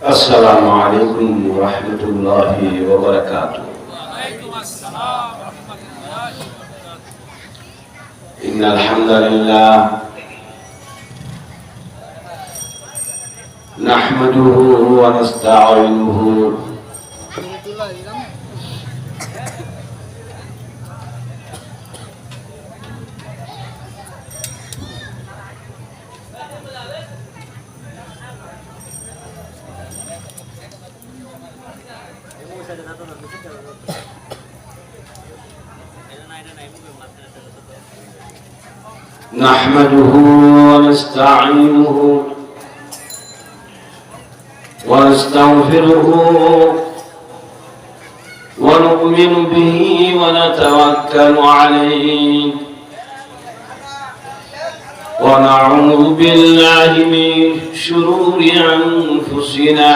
السلام عليكم ورحمة الله وبركاته. وعليكم السلام ورحمة الله وبركاته. إن الحمد لله نحمده ونستعينه ونستعينه ونستغفره ونؤمن به ونتوكل عليه ونعوذ بالله من شرور أنفسنا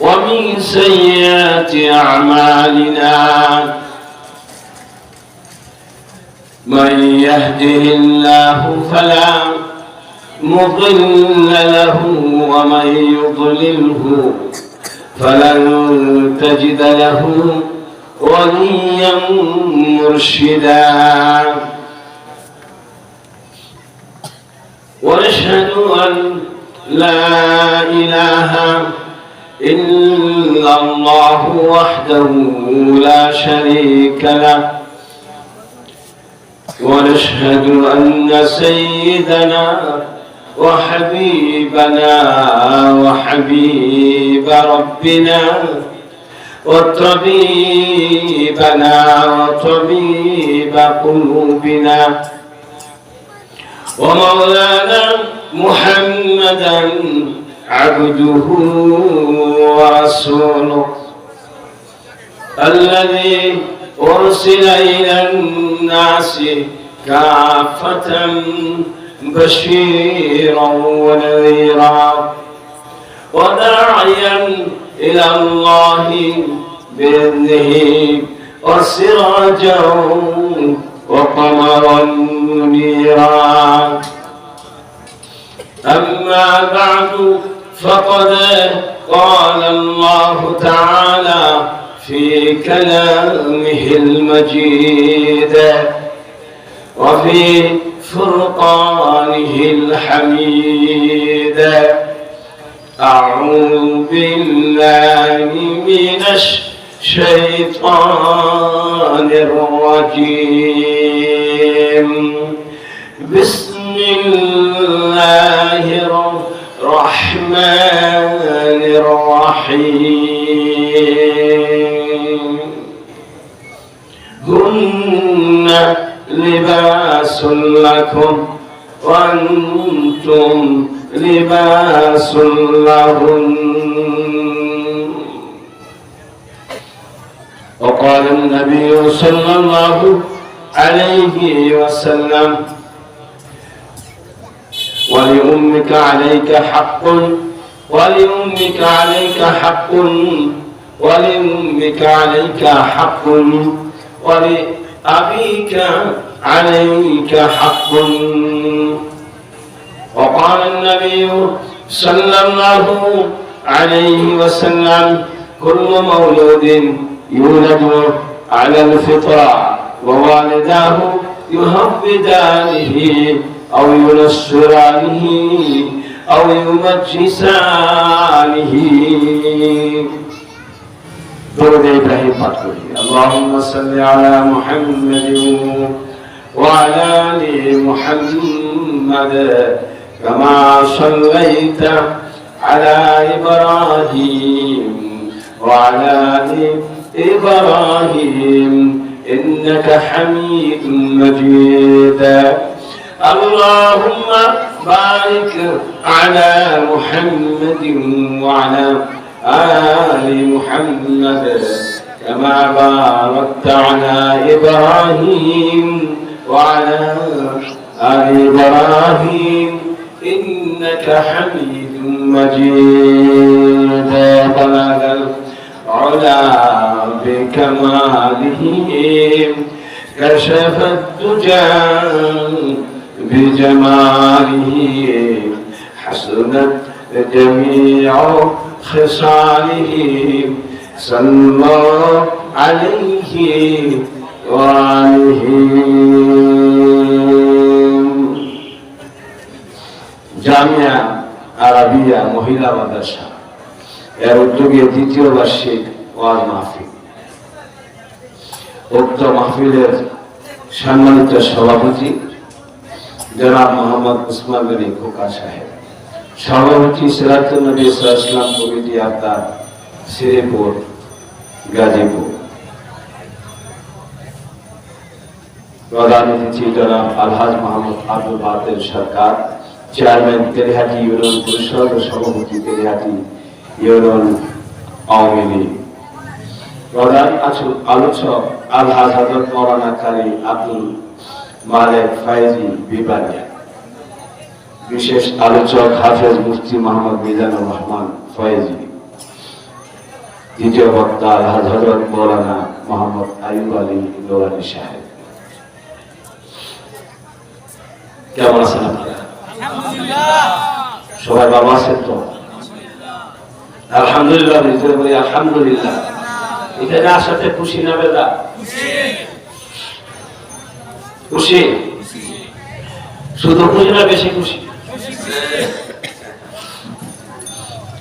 ومن سيئات أعمالنا من يهده الله فلا مضل له ومن يضلله فلن تجد له وليا مرشدا ونشهد أن لا إله إلا الله وحده لا شريك له ونشهد أن سيدنا وحبيبنا وحبيب ربنا وطبيبنا وطبيب قلوبنا ومولانا محمدا عبده ورسوله الذي أرسل إلى الناس كافة بشيرا ونذيرا وداعيا إلى الله بإذنه وسراجا وقمرا منيرا أما بعد فقد قال الله تعالى في كلامه المجيد وفي فرقانه الحميد أعوذ بالله من الشيطان الرجيم بسم الله الرحمن الرحيم هن لباس لكم وأنتم لباس لهن وقال النبي صلى الله عليه وسلم ولأمك عليك حق ولأمك عليك حق ولأمك عليك حق ولأبيك عليك حق وقال النبي صلى الله عليه وسلم كل مولود يولد على الفطرة ووالداه يهودانه أو ينصرانه أو يمجسانه درود إبراهيم فاتحه اللهم صل على محمد وعلى آل محمد كما صليت على إبراهيم وعلى آل إبراهيم إنك حميد مجيد اللهم بارك على محمد وعلى آل محمد كما باركت على إبراهيم وعلى آل إبراهيم إنك حميد مجيد بلغ العلا بكماله كشف الدجى بجماله حسنت جميع خصاله صلى الله عليه وآله Jamia Arabia মহিলা মাদ্রাসা এর উদ্যোগে দ্বিতীয় বার্ষিক ওয়াজ মাহফিল। উক্ত মাহফিলের সম্মানিত সভাপতি জনাব মোহাম্মদ উসমান গনি খোকা সাহেব, সভাপতি সিরাতুন নবী সাল্লাল্লাহু আলাইহি ওয়াসাল্লাম কমিটি আবদার শ্রীপুর গাজীপুর, প্রধান অতিথি জনাব আলহাজ মোহাম্মদ আব্দুল বাতের সরকার, চেয়ারম্যান তেলিহাটি ইউনিয়ন পরিষদ ও সভাপতি তেলিহাটি ইউনিয়ন আওয়ামী লীগ, প্রধান আলোচক আলহাজ হযরত মাওলানা কারি আব্দুল মালেক ফাইজি বিবানিয়া, বিশেষ আলোচক হাফেজ মুফতি মোহাম্মদ মিজানুর রহমান ফয়েজি, দ্বিতীয় বক্তা আলহাজ হযরত মাওলানা মোহাম্মদ আইয়ুব আলী নোরানী সাহেব। কেমন আছেন আপনারা? সবাই ভালো আছেন তো? আলহামদুলিল্লাহ। আলহামদুলিল্লাহ। এখানে আসাতে খুশি না বেদা? খুশি। শুধু খুশি না বেশি খুশি?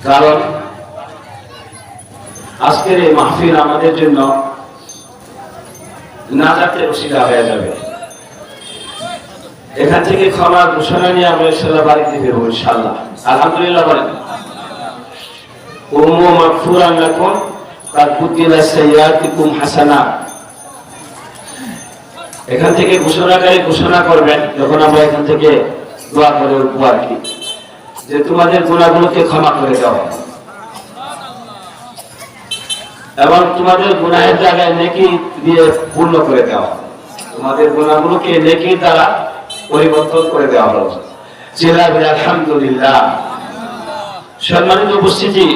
কারণ আজকের এই মাহফিল আমাদের জন্য নাজাতের ওসিলা হয়ে যাবে। এখান থেকে ক্ষমার ঘোষণা নিয়ে আমরা ইনশাআল্লাহ বাড়িতে বের হব ইনশাআল্লাহ। আলহামদুলিল্লাহ বলেন। উম্মু মাগফুরান লাকুম কাদ কুতিলা সাইয়্যাতিকুম হাসানাত। এখান থেকে ঘোষণাকারী ঘোষণা করবেন যখন আমরা এখান থেকে দোয়া করে উঠবো আর কি, যে তোমাদের গুনাহগুলোকে ক্ষমা করে দাও এবং তোমাদের গুনাহের জায়গায় নেকি দিয়ে পূর্ণ করে দেওয়া, তোমাদের গুনাহগুলোকে নেকি দ্বারা পরিবর্তন করে দেওয়া হলো। চিল্লাবেন আলহামদুলিল্লাহ। সম্মানিত উপস্থিতি,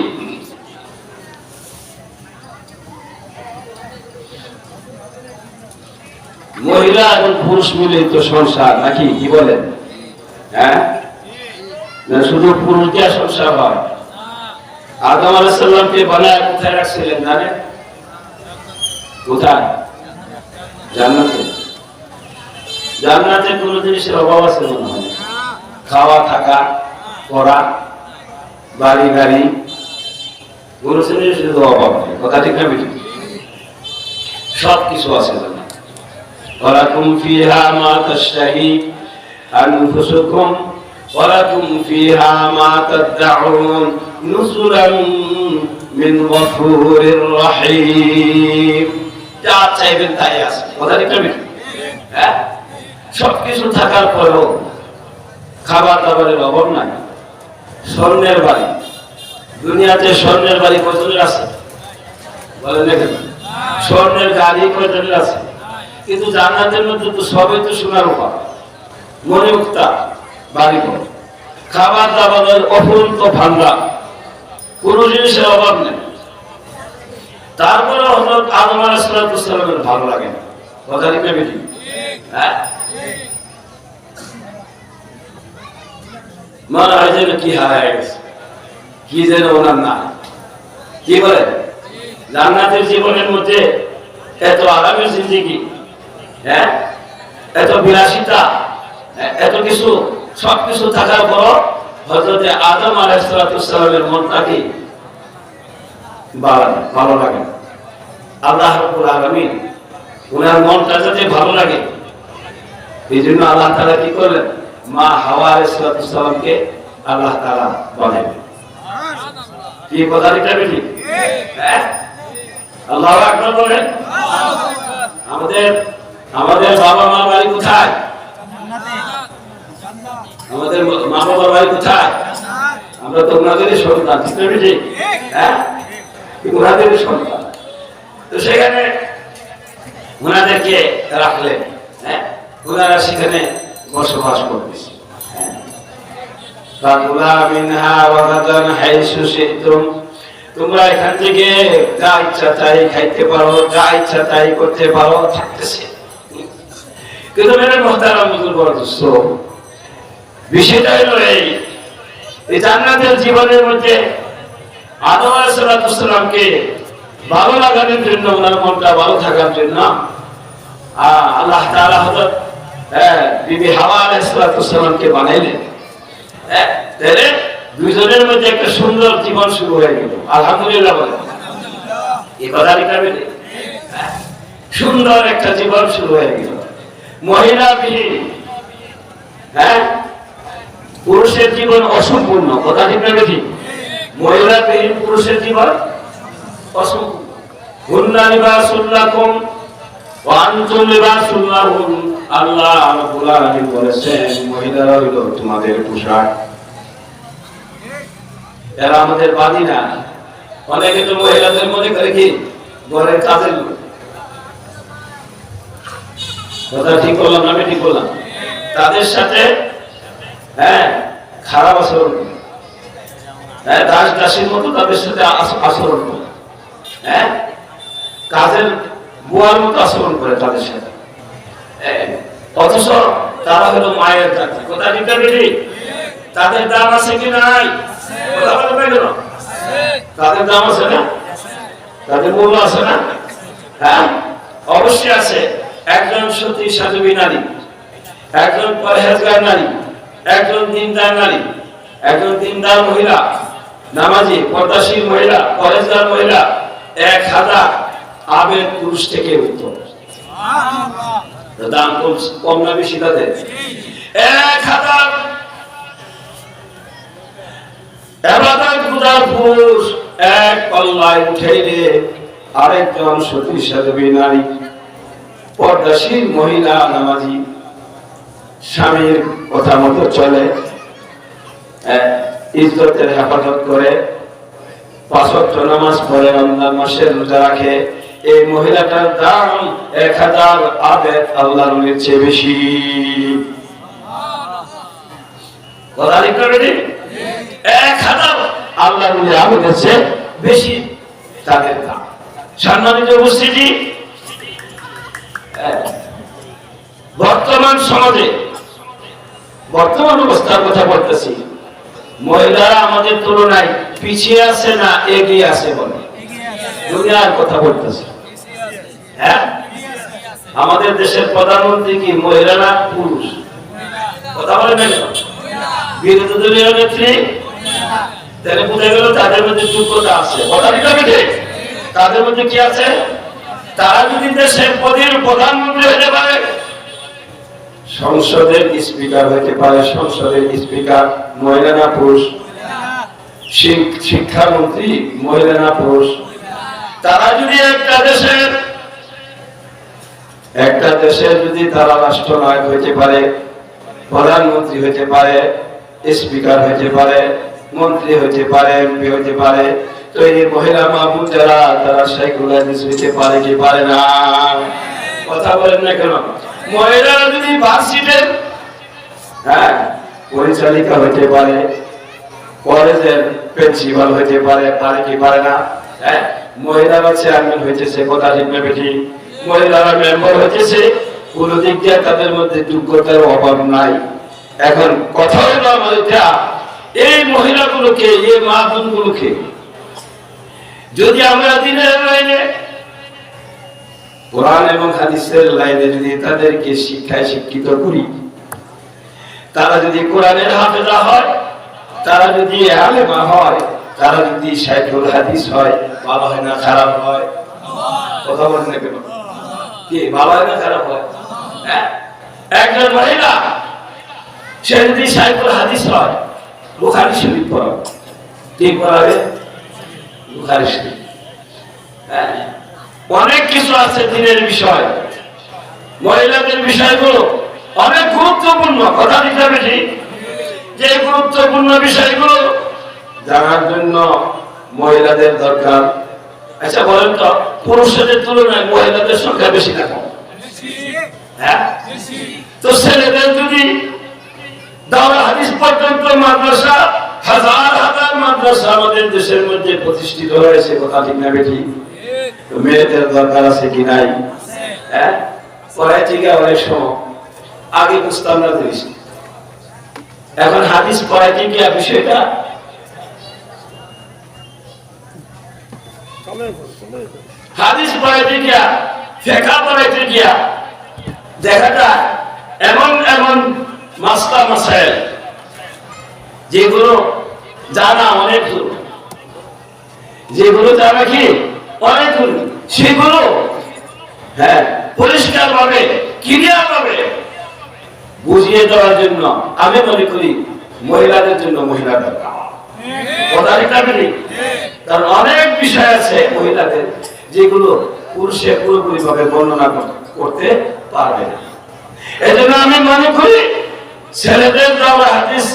মহিলা এবং পুরুষ মিলিত সংসার নাকি, কি বলেন? হ্যাঁ, শুধু পুরুষ দিয়ে সংসার হয়। আদম আলাইহিস সালামকে বানায় কোথায় রাখছিলেন জানেন? কোথায়? জান্নাতে। জান্নাতে কোন জিনিসের অভাব আছে মনে হয়? খাওয়া, থাকা, পড়া, বাড়ি গাড়ি, কোন জিনিসের অভাব নেই। কথা ঠিক না বেঠিক? সব কিছু আছে জান্নাতে। ওয়ালাকুম ফিহা মা তাশতাহি আনফুসুকুম ওয়ালাকুম ফিহা মা তাদউন নুজুলাম মিন গফুরির রহিম। যা চাইবেন তাই আছে। কথা ঠিক না বেঠিক? হ্যাঁ, সবকিছু থাকার পরেও খাবার দাবারের অভাব নাই। স্বর্ণের বাড়ি, দুনিয়াতে স্বর্ণের বাড়ি কয়জনের আছে বলেন দেখেন? স্বর্ণের গাড়ি কয়জনের আছে? কিন্তু জান্নাতের মধ্যে তো সবই তো সোনার উপর, মনে মুক্তা বাড়ি ঘর, খাবার দাবারের অফুরন্ত ভান্ডার, কোন জিনিসের অভাব নেই। তারপরে হযরত আদম আলাইহিস সালামের ভালো লাগে না। কথা ঠিক না বেঠিক? হ্যাঁ, মনে হয় যেন কি হারায় গেছে, কি যেন ওনার না। কি বলে? জান্নাতের জীবনের মধ্যে এত আরামের জিন্দেগি, হ্যাঁ, এত বিলাসিতা, এত কিছু, সবকিছু থাকার পর হযরত আদম আলাইহিস সালামের মনটাকে ভালো লাগে। আল্লাহ রাব্বুল আলামিন ওনার মনটা যাতে ভালো লাগে এই জন্য আল্লাহ তাআলা কি করলেন? মা হাওয়া আলাইহিস সালামকে আল্লাহ তাআলা বানালেন। কি কথা এটা বেঠিক? হ্যাঁ, আল্লাহু আকবার বলেন। আমাদের বাবা মা বাড়ি কোথায়? আমাদের মা বাবার বাড়ি কোথায়? আমরা তো ওনাদেরই সন্তান, ঠিক না বেঠিক? হ্যাঁ, ওনাদেরই সন্তান। তো সেখানে ওনাদেরকে রাখলেন, হ্যাঁ, ওনারা সেখানে বসবাস করতেছে। তোমরা এখান থেকে যা ইচ্ছা তাই খাইতে পারো, যা ইচ্ছা তাই করতে পারো, থাকতেছে। কিন্তু মেরে মহতারাম বুজুর্গ বড় দোস্ত, বিষয়টা হলো এই জান্নাতের জীবনের মধ্যে আদম আলাইহিস সালামকে ভালো লাগানোর জন্য, ওনার মনটা ভালো থাকার জন্য আল্লাহ তাআলা হযরত বিবি হাওয়া আলাইহিস সালামকে বানাইলেন। তাহলে দুইজনের মধ্যে একটা সুন্দর জীবন শুরু হয়ে গেল। আলহামদুলিল্লাহ বলেন, এই কথাটি কাবে সুন্দর একটা জীবন শুরু হয়ে গেল। মহিলা বিহীন পুরুষের জীবন অসম্পূর্ণ। কথা ঠিক না বেঠিক? মহিলা বিহীন পুরুষের জীবন অসম্পূর্ণ। হুন্না লিবাসুল লাকুম ওয়া আনতুম লিবাসুল লাহুম। আল্লাহ রাব্বুল আলামিন বলেছেন, মহিলারা হলো তোমাদের পোশাক। এরা আমাদের বাদী না। অনেকে তো মহিলাদের মনে করে কি ঘরের কাজের লোক। কথা ঠিক করলাম না? আমি ঠিক করলাম? তাদের সাথে খারাপ আচরণ করে, দাস দাসীর মতো তাদের সাথে আচরণ করে, কাজের বুয়ার মতো আচরণ করে তাদের সাথে। অথচ তারা হলো মায়ের জাতি। কথা ঠিক না বেঠিক? তাদের দাম আছে কি নাই? কথা বলবে কেন? তাদের দাম আছে না? তাদের মূল্য আছে না? হ্যাঁ, অবশ্যই আছে। একজন সতী সাধবী নারী, একজন পরহেজগার নারী, একজন দিনদার নারী, একজন দিনদার মহিলা, নামাজি পর্দাশীল মহিলা, পরহেজগার মহিলা 1000 আবেদ পুরুষ থেকে উত্তম। দাম কম না বেশি? তাদের 1000 পুরুষ এক পাল্লায় উঠাইলে আরেকজন সতী সাধবী নারী, পর্দাশীল মহিলা, নামাজি, স্বামীর কথা মতো চলে, ইজ্জতের হেফাজত করে, 5 ওয়াক্ত নামাজ পড়ে, রমজান মাসে রোজা রাখে, এই মহিলাটার দাম 1000 আবেদ আল্লাহর নবীর চেয়ে বেশি। কথা লিখতে পারি? 1000 আল্লাহর নবীর আবেদের চেয়ে বেশি তাদের দাম। সম্মানিত উপস্থিতি, বর্তমান সমাজে বর্তমান অবস্থার কথা বলতেছি, মহিলারা আমাদের তুলনায় পিছিয়ে আছে না এগিয়ে আছে? বলে দুনিয়ার কথা বলতেছে। হ্যাঁ, আমাদের দেশের প্রধানমন্ত্রী কি মহিলা না পুরুষ? কথা বলে না? বিরোধী দলীয় নেত্রী, তাহলে বোঝা গেল তাদের মধ্যে যোগ্যতা আছে। কথা ঠিক? তাদের মধ্যে কি আছে? তারা যদি দেশের প্রধানমন্ত্রী হতে পারে, সংসদের স্পিকার হতে পারে, সংসদের স্পিকার মহিলা না পুরুষ? শিক্ষামন্ত্রী মহিলা না পুরুষ? তারা যদি একটা দেশের যদি তারা রাষ্ট্রনায়ক হইতে পারে, প্রধানমন্ত্রী হইতে পারে, স্পিকার হইতে পারে, মন্ত্রী হইতে পারে, এমপি হইতে পারে, তো এই মহিলা মাহবুব যারা, তারা সেগুলো হইতে পারে কি পারে না? কথা বলেন না কেন? মহিলারা যদি ভার্সিটির পরিচালিকা হইতে পারে, কলেজের প্রিন্সিপাল হইতে পারে, পারে কি পারে না? মহিলারা চেয়ারম্যান হইতেছে। কথা ঠিক না বেঠিক? মহিলারা মেম্বার হইতেছে। কোন দিক দিয়ে তাদের মধ্যে যোগ্যতার অভাব নাই। এখন কথা হলো আমাদের, এই মহিলাগুলোকে, এই মা বোনগুলোকে যদি আমরা দিনের লাইনে, কোরআন এবং হাদিসের লাইনে যদি তাদেরকে শিক্ষায় শিক্ষিত করি, তারা যদি কোরআনের হাফেজা হয়, তারা যদি আলেমা হয়, তারা যদি শাইখুল হাদিস হয়, ভালো হয় না খারাপ হয়? কথা বলেন না কেন? কি ভালো হয় না খারাপ হয়? একজন মহিলা সে যদি শাইখুল হাদিস হয়, বুখারী শরীফ পড়াবে। কি পড়াবে? বুখারী শরীফ। অনেক কিছু আছে দিনের বিষয়, মহিলাদের বিষয়গুলো অনেক গুরুত্বপূর্ণ। কথা দিতে হবে ঠিক, যে গুরুত্বপূর্ণ বিষয়গুলো জানার জন্য মহিলাদের দরকার। আচ্ছা বলেন তো, পুরুষদের তুলনায় মহিলাদের সংখ্যা বেশি না কম? হ্যাঁ, তো ছেলেদের যদি দাওরা হাদিস পর্যন্ত মাদ্রাসা, হাজার হাজার মাদ্রাসা আমাদের দেশের মধ্যে প্রতিষ্ঠিত হয়েছে। কথা ঠিক না বেঠিক? মেয়েদের দরকার আছে কি নাই? পড়াই থেকে অনেক সময় আগে বুঝতাম না, এখন হাদিস পড়াইতে গিয়া বিষয়টা হাদিস পড়াইতে গিয়া, ফিকহ পড়াইতে গিয়া দেখা যায় এমন এমন মাসলা মাসাইল যেগুলো জানা অনেক দূর, যেগুলো জানা কি অনেক দূর, সেগুলো হ্যাঁ পরিষ্কার ভাবে ক্লিয়ার ভাবে বুঝিয়ে দেওয়ার জন্য আমি মনে করি মহিলাদের জন্য মহিলা দরকার। কথা ঠিক না ঠিক? কারণ অনেক বিষয় আছে মহিলাদের যেগুলো পুরুষে পুরোপুরি ভাবে বর্ণনা করতে পারবে না। এজন্য আমি মনে করি ছেলেদের দাওরা হাদিস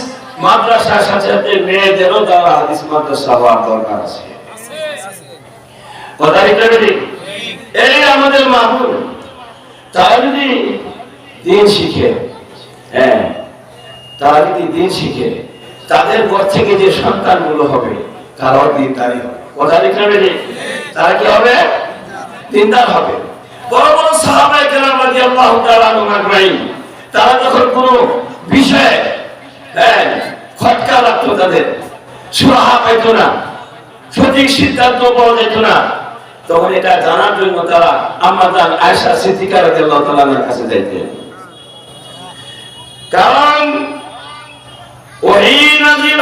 মাদ্রাসার সাথে সাথে মেয়েদেরও দাওরা হাদিস মাদ্রাসা হওয়ার দরকার আছে। কথা ঠিক না ঠিক? এই আমাদের মামুন তারা যদি দিন শিখে, হ্যাঁ তারা যদি দিন শিখে, তাদের ঘর থেকে যে সন্তানগুলো হবে তারাও দিনদারি হবে। কথা ঠিক না ঠিক? তারা কি হবে? দিনদার হবে। বড় বড় সাহাবায়ে কেরাম রাদিয়াল্লাহু তাআলা আনহুম আজমাইন তারা যখন কোনো বিষয়ে খটকা লাগতো, তাদের সুরাহা পাইতো না, সঠিক সিদ্ধান্ত পাওয়া যেত না, তখন এটা জানার জন্য তারা আম্মা জান আয়েশা সিদ্দিকা রাদিয়াল্লাহু তাআলা আনহার কাছে যাইতেন। কারণ ওহী নাযিল